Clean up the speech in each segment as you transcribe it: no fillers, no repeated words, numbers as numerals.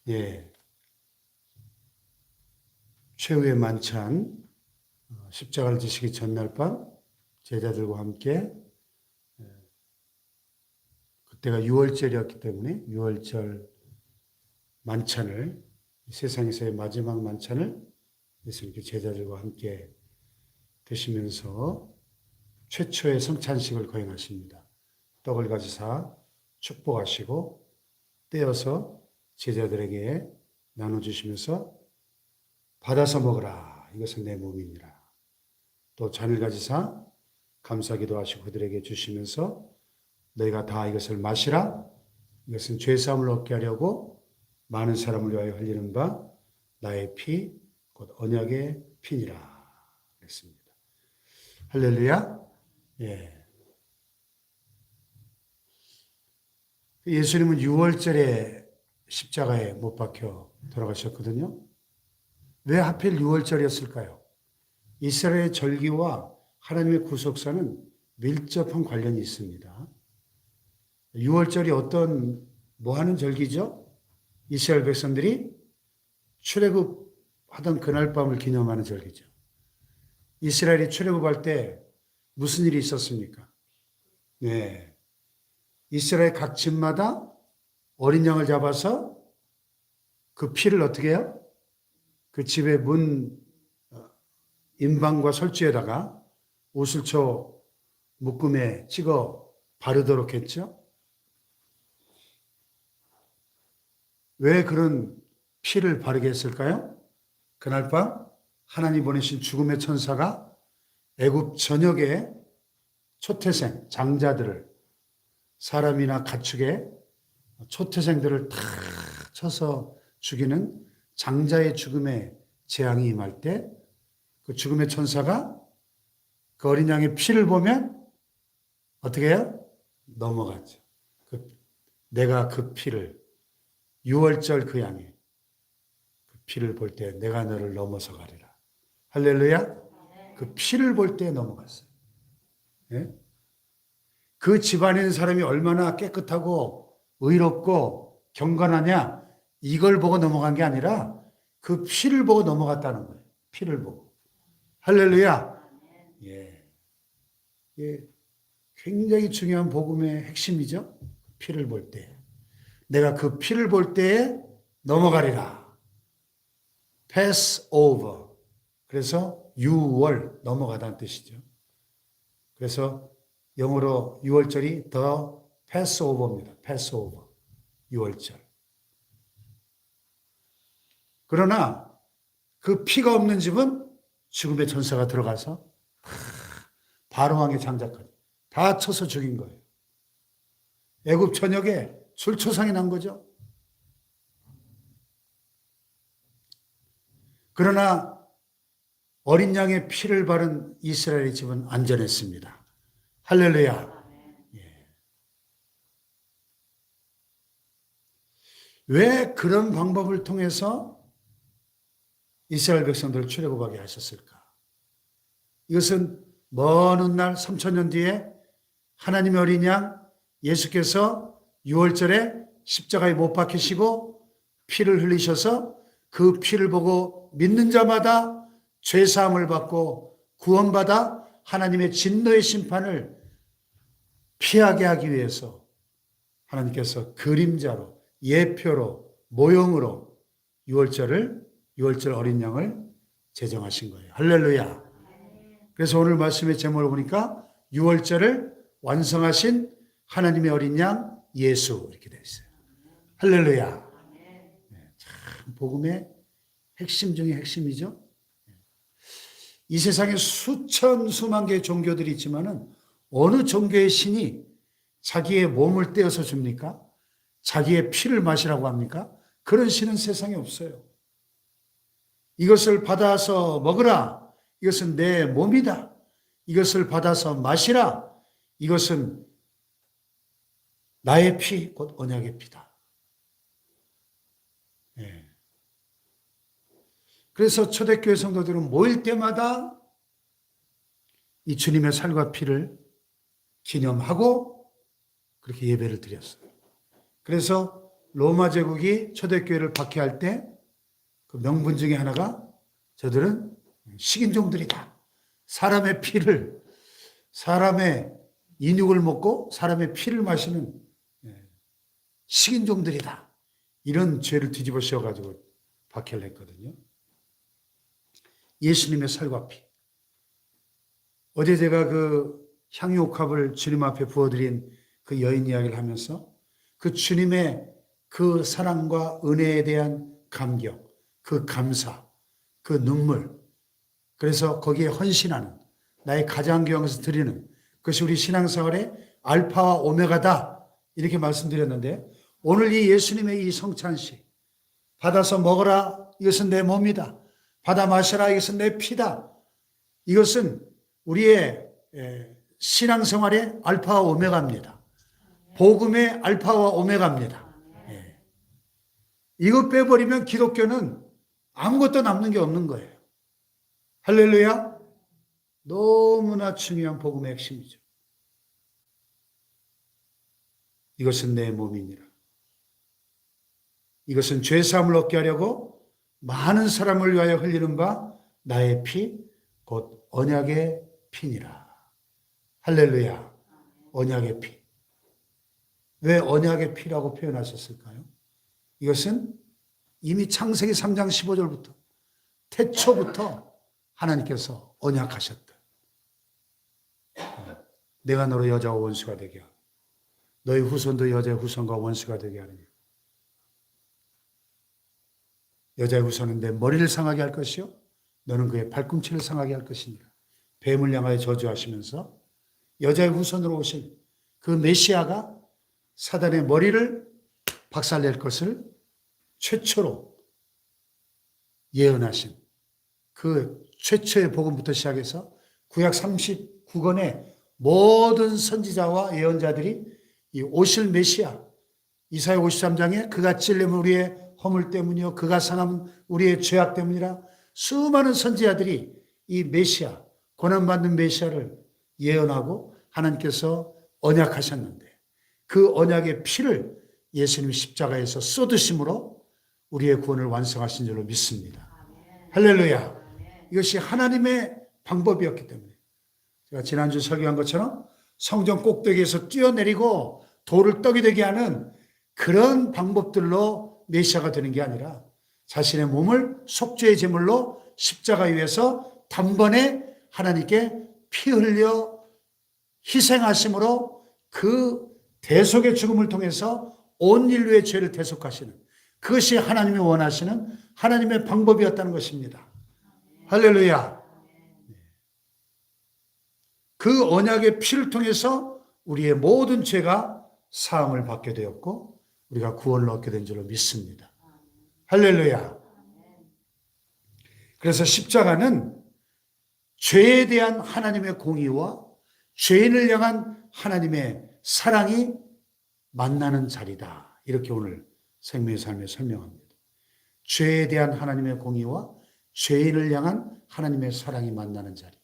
예, 최후의 만찬, 십자가를 지시기 전날 밤 제자들과 함께, 그때가 유월절이었기 때문에 유월절 만찬을, 세상에서의 마지막 만찬을 예수님께 제자들과 함께 드시면서 최초의 성찬식을 거행하십니다. 떡을 가지사 축복하시고 떼어서 제자들에게 나눠주시면서 받아서 먹으라, 이것은 내 몸이니라. 또 잔을 가지사 감사기도 하시고 그들에게 주시면서 너희가 다 이것을 마시라, 이것은 죄사함을 얻게 하려고 많은 사람을 위하여 흘리는 바 나의 피, 곧 언약의 피니라 그랬습니다. 할렐루야. 예. 예수님은 6월절에 십자가에 못 박혀 돌아가셨거든요. 왜 하필 6월절이었을까요? 이스라엘의 절기와 하나님의 구속사는 밀접한 관련이 있습니다. 6월절이 뭐 하는 절기죠? 이스라엘 백성들이 출애굽하던 그날 밤을 기념하는 절기죠. 이스라엘이 출애굽할 때 무슨 일이 있었습니까? 네. 이스라엘 각 집마다 어린 양을 잡아서 그 피를 어떻게 해요? 그 집의 문 임방과 설주에다가 오슬초 묶음에 찍어 바르도록 했죠. 왜 그런 피를 바르게 했을까요? 그날 밤 하나님 보내신 죽음의 천사가 애굽 전역의 초태생, 장자들을, 사람이나 가축의 초태생들을 다 쳐서 죽이는 장자의 죽음의 재앙이 임할 때 그 죽음의 천사가 그 어린 양의 피를 보면 어떻게 해요? 넘어가죠. 내가 그 피를, 6월절 그 양의 그 피를 볼 때 내가 너를 넘어서 가리라. 할렐루야. 그 피를 볼 때 넘어갔어요. 네? 그 집안에 있는 사람이 얼마나 깨끗하고 의롭고 경건하냐, 이걸 보고 넘어간 게 아니라 그 피를 보고 넘어갔다는 거예요. 피를 보고. 할렐루야. 예. 예. 굉장히 중요한 복음의 핵심이죠. 피를 볼 때. 내가 그 피를 볼 때에 넘어가리라. pass over. 그래서 6월, 넘어가다는 뜻이죠. 그래서 영어로 6월절이 the Passover입니다. Passover. 6월절. 그러나 그 피가 없는 집은 죽음의 천사가 들어가서 바로왕의 장자까지 다 쳐서 죽인 거예요. 애굽 전역에 술초상이 난 거죠. 그러나 어린 양의 피를 바른 이스라엘의 집은 안전했습니다. 할렐루야. 예. 왜 그런 방법을 통해서 이스라엘 백성들을 출애굽하게 하셨을까? 이것은 먼 훗날 3000년 뒤에 하나님의 어린 양 예수께서 6월절에 십자가에 못 박히시고 피를 흘리셔서 그 피를 보고 믿는 자마다 죄사함을 받고 구원받아 하나님의 진노의 심판을 피하게 하기 위해서 하나님께서 그림자로, 예표로, 모형으로 6월절 어린 양을 제정하신 거예요. 할렐루야. 그래서 오늘 말씀의 제목을 보니까 6월절을 완성하신 하나님의 어린 양 예수, 이렇게 되어 있어요. 할렐루야. 참 복음의 핵심 중에 핵심이죠. 이 세상에 수만 개의 종교들이 있지만은 어느 종교의 신이 자기의 몸을 떼어서 줍니까? 자기의 피를 마시라고 합니까? 그런 신은 세상에 없어요. 이것을 받아서 먹으라. 이것은 내 몸이다. 이것을 받아서 마시라. 이것은 나의 피, 곧 언약의 피다. 네. 그래서 초대교회 성도들은 모일 때마다 이 주님의 살과 피를 기념하고 그렇게 예배를 드렸어요. 그래서 로마 제국이 초대교회를 박해할 때 그 명분 중에 하나가 저들은 식인종들이다. 사람의 인육을 먹고 사람의 피를 마시는 식인종들이다. 이런 죄를 뒤집어 씌워가지고 박해를 했거든요. 예수님의 살과 피. 어제 제가 그 향유옥합을 주님 앞에 부어드린 그 여인 이야기를 하면서 그 주님의 그 사랑과 은혜에 대한 감격, 그 감사, 그 눈물, 그래서 거기에 헌신하는, 나의 가장 귀한 것을 드리는 그것이 우리 신앙생활의 알파와 오메가다, 이렇게 말씀드렸는데, 오늘 이 예수님의 이 성찬식, 받아서 먹어라, 이것은 내 몸이다. 받아 마셔라, 이것은 내 피다. 이것은 우리의 신앙생활의 알파와 오메가입니다. 복음의 알파와 오메가입니다. 이거 빼버리면 기독교는 아무것도 남는 게 없는 거예요. 할렐루야. 너무나 중요한 복음의 핵심이죠. 이것은 내 몸이니라. 이것은 죄사함을 얻게 하려고 많은 사람을 위하여 흘리는 바 나의 피, 곧 언약의 피니라. 할렐루야. 언약의 피. 왜 언약의 피라고 표현하셨을까요? 이것은 이미 창세기 3장 15절부터 태초부터 하나님께서 언약하셨다. 내가 너로 여자와 원수가 되게 하고 너희 후손도 여자의 후손과 원수가 되게 하느니 여자의 후손은 내 머리를 상하게 할 것이요 너는 그의 발꿈치를 상하게 할 것이니라. 뱀을 향하여 저주하시면서 여자의 후손으로 오신 그 메시아가 사단의 머리를 박살낼 것을 최초로 예언하신 그 최초의 복음부터 시작해서 구약 39권의 모든 선지자와 예언자들이 이 오실 메시아, 이사야 53장에 그가 찔림은 우리의 허물 때문이요 그가 상함은 우리의 죄악 때문이라, 수많은 선지자들이 이 메시아, 고난받는 메시아를 예언하고 하나님께서 언약하셨는데, 그 언약의 피를 예수님이 십자가에서 쏟으심으로 우리의 구원을 완성하신 줄로 믿습니다. 할렐루야. 이것이 하나님의 방법이었기 때문에, 제가 지난주 설교한 것처럼 성전 꼭대기에서 뛰어내리고 돌을 떡이 되게 하는 그런 방법들로 메시아가 되는 게 아니라 자신의 몸을 속죄의 제물로 십자가 위에서 단번에 하나님께 피 흘려 희생하심으로 그 대속의 죽음을 통해서 온 인류의 죄를 대속하시는, 그것이 하나님이 원하시는 하나님의 방법이었다는 것입니다. 할렐루야. 그 언약의 피를 통해서 우리의 모든 죄가 사함을 받게 되었고 우리가 구원을 얻게 된 줄로 믿습니다. 할렐루야. 그래서 십자가는 죄에 대한 하나님의 공의와 죄인을 향한 하나님의 사랑이 만나는 자리다. 이렇게 오늘 생명의 삶에 설명합니다. 죄에 대한 하나님의 공의와 죄인을 향한 하나님의 사랑이 만나는 자리.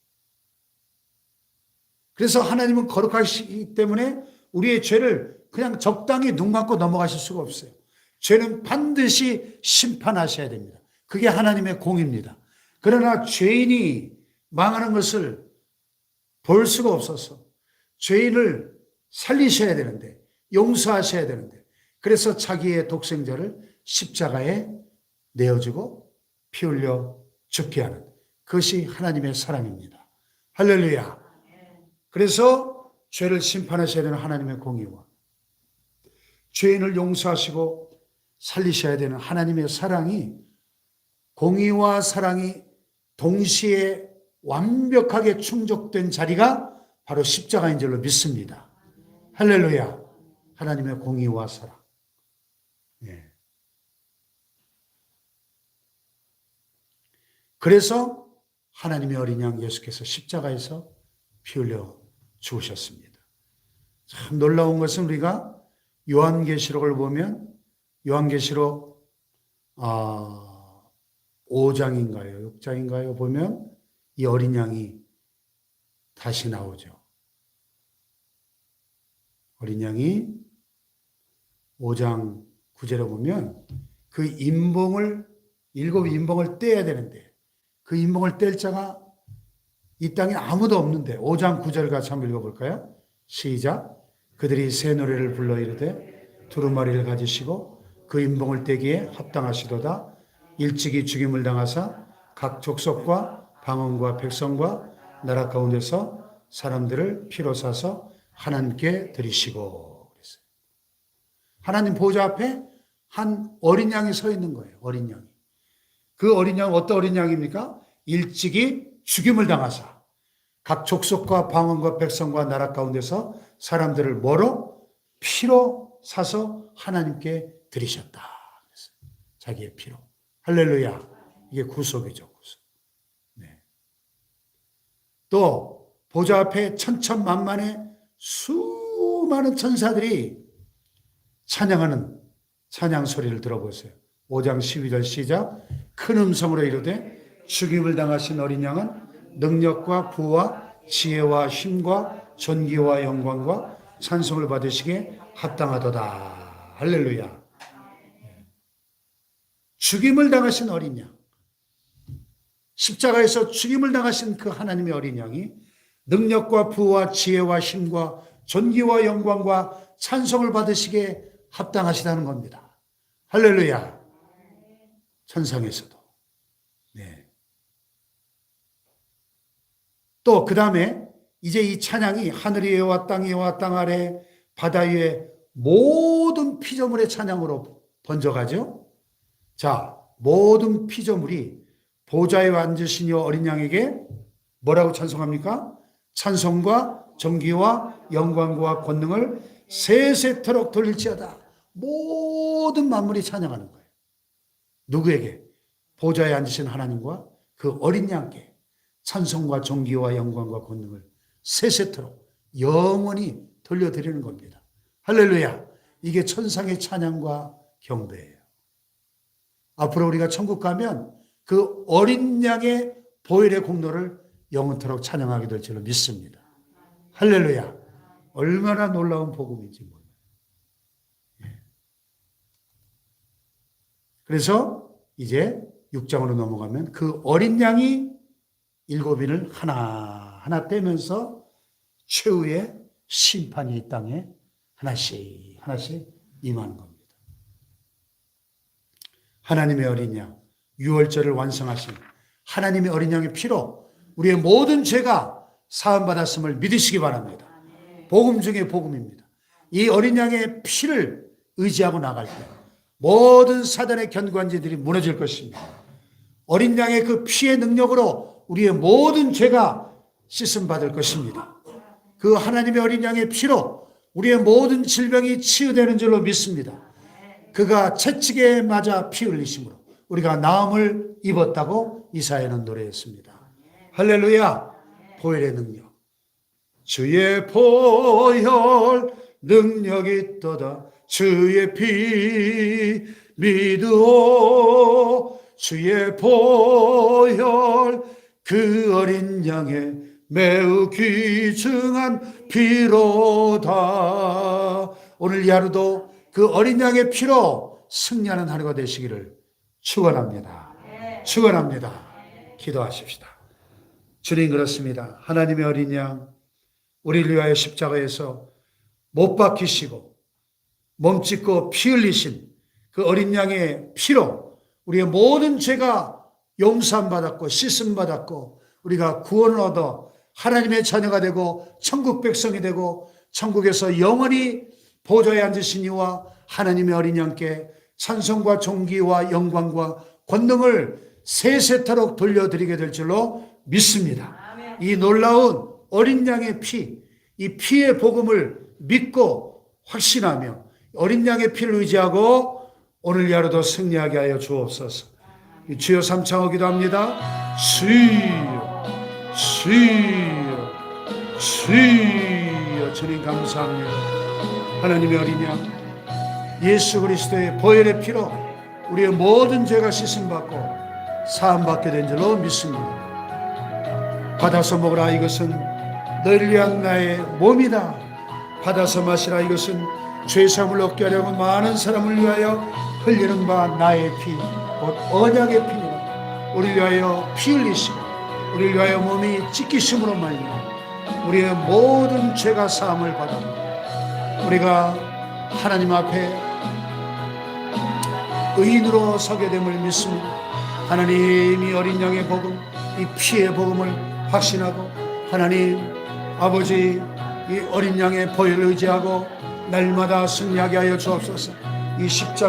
그래서 하나님은 거룩하시기 때문에 우리의 죄를 그냥 적당히 눈 감고 넘어가실 수가 없어요. 죄는 반드시 심판하셔야 됩니다. 그게 하나님의 공입니다. 그러나 죄인이 망하는 것을 볼 수가 없어서 죄인을 살리셔야 되는데, 용서하셔야 되는데, 그래서 자기의 독생자를 십자가에 내어주고 피 흘려 죽게 하는, 그것이 하나님의 사랑입니다. 할렐루야. 그래서 죄를 심판하셔야 되는 하나님의 공의와 죄인을 용서하시고 살리셔야 되는 하나님의 사랑이, 공의와 사랑이 동시에 완벽하게 충족된 자리가 바로 십자가인 줄로 믿습니다. 할렐루야. 하나님의 공의와 사랑. 예. 그래서 하나님의 어린 양 예수께서 십자가에서 피 흘려 죽으셨습니다. 참 놀라운 것은 우리가 요한계시록을 보면 요한계시록 5장인가요? 6장인가요? 보면 이 어린 양이 다시 나오죠. 어린 양이 5장 9절에 보면 그 임봉을, 7 임봉을 떼야 되는데 그 임봉을 뗄 자가 이 땅에 아무도 없는데 5장 9절 같이 한번 읽어볼까요? 시작. 그들이 새 노래를 불러 이르되 두루마리를 가지시고 그 임봉을 떼기에 합당하시도다. 일찍이 죽임을 당하사 각 족속과 방언과 백성과 나라 가운데서 사람들을 피로 사서 하나님께 드리시고 그랬어요. 하나님 보좌 앞에 한 어린 양이 서 있는 거예요. 어린 양이. 그 어린 양 어떤 어린 양입니까? 일찍이 죽임을 당하사 각 족속과 방언과 백성과 나라 가운데서 사람들을 뭐로? 피로 사서 하나님께 드리셨다. 자기의 피로. 할렐루야. 이게 구속이죠. 구속. 네. 또 보좌 앞에 천천만만의 수많은 천사들이 찬양하는 찬양 소리를 들어보세요. 5장 12절 시작. 큰 음성으로 이르되 죽임을 당하신 어린 양은 능력과 부와 지혜와 힘과 존귀와 영광과 찬송을 받으시기에 합당하도다. 할렐루야. 죽임을 당하신 어린 양, 십자가에서 죽임을 당하신 그 하나님의 어린 양이 능력과 부와 지혜와 힘과 존귀와 영광과 찬송을 받으시기에 합당하시다는 겁니다. 할렐루야. 천상에서도. 네. 또 그 다음에 이제 이 찬양이 하늘 위에와 땅 위에와 땅 아래 바다 위에 모든 피조물의 찬양으로 번져가죠. 자, 모든 피조물이 보좌에 앉으신 이 어린 양에게 뭐라고 찬송합니까? 찬송과 존귀와 영광과 권능을 세세토록 돌릴지어다. 모든 만물이 찬양하는 거예요. 누구에게? 보좌에 앉으신 하나님과 그 어린 양께 찬송과 존귀와 영광과 권능을 세세토록 영원히 돌려드리는 겁니다. 할렐루야. 이게 천상의 찬양과 경배예요. 앞으로 우리가 천국 가면 그 어린 양의 보혈의 공로를 영원토록 찬양하게 될 줄로 믿습니다. 할렐루야. 얼마나 놀라운 복음인지 몰라요. 그래서 이제 6장으로 넘어가면 그 어린 양이 7인을 하나하나 떼면서 최후의 심판이 이 땅에 하나씩 하나씩 임하는 겁니다. 하나님의 어린 양, 유월절을 완성하신 하나님의 어린 양의 피로 우리의 모든 죄가 사함받았음을 믿으시기 바랍니다. 복음 중에 복음입니다. 이 어린 양의 피를 의지하고 나갈 때 모든 사단의 견고한지들이 무너질 것입니다. 어린 양의 그 피의 능력으로 우리의 모든 죄가 씻음받을 것입니다. 그 하나님의 어린 양의 피로 우리의 모든 질병이 치유되는 줄로 믿습니다. 그가 채찍에 맞아 피 흘리심으로 우리가 나음을 입었다고 이사야는 노래했습니다. 할렐루야. 보혈의 능력. 주의 보혈 능력이 있도다. 주의 피 믿으오. 주의 보혈 그 어린 양의 매우 귀중한 피로다. 오늘 이 하루도 그 어린 양의 피로 승리하는 하루가 되시기를 축원합니다. 축원합니다. 기도하십시다. 주님, 그렇습니다. 하나님의 어린 양, 우리를 위하여 십자가에서 못 박히시고 몸짓고 피 흘리신 그 어린 양의 피로 우리의 모든 죄가 용서받았고 씻음받았고 우리가 구원을 얻어 하나님의 자녀가 되고 천국 백성이 되고 천국에서 영원히 보좌에 앉으신 이와 하나님의 어린 양께 찬송과 존귀와 영광과 권능을 세세토록 돌려드리게 될 줄로 믿습니다. 이 놀라운 어린 양의 피, 이 피의 복음을 믿고 확신하며 어린 양의 피를 의지하고 오늘 이 하루도 승리하게 하여 주옵소서. 주여 삼창하고 기도합니다. 주여, 주여, 주여. 주님 감사합니다. 하나님의 어린 양 예수 그리스도의 보혈의 피로 우리의 모든 죄가 씻음받고 사함받게 된 줄로 믿습니다. 받아서 먹으라, 이것은 너희를 위한 나의 몸이다. 받아서 마시라, 이것은 죄사함을 얻게 하려고 많은 사람을 위하여 흘리는 바 나의 피, 곧 언약의 피니라. 우리를 위하여 피 흘리시고 우리를 위하여 몸이 찢기심으로 말미암아 우리의 모든 죄가 사함을 받아 우리가 하나님 앞에 의인으로 서게 됨을 믿습니다. 하나님이 어린 양의 복음, 이 피의 복음을 확신하고 하나님 아버지 이 어린 양의 보혈을 의지하고 날마다 승리하게 하여 주옵소서. 이 십자가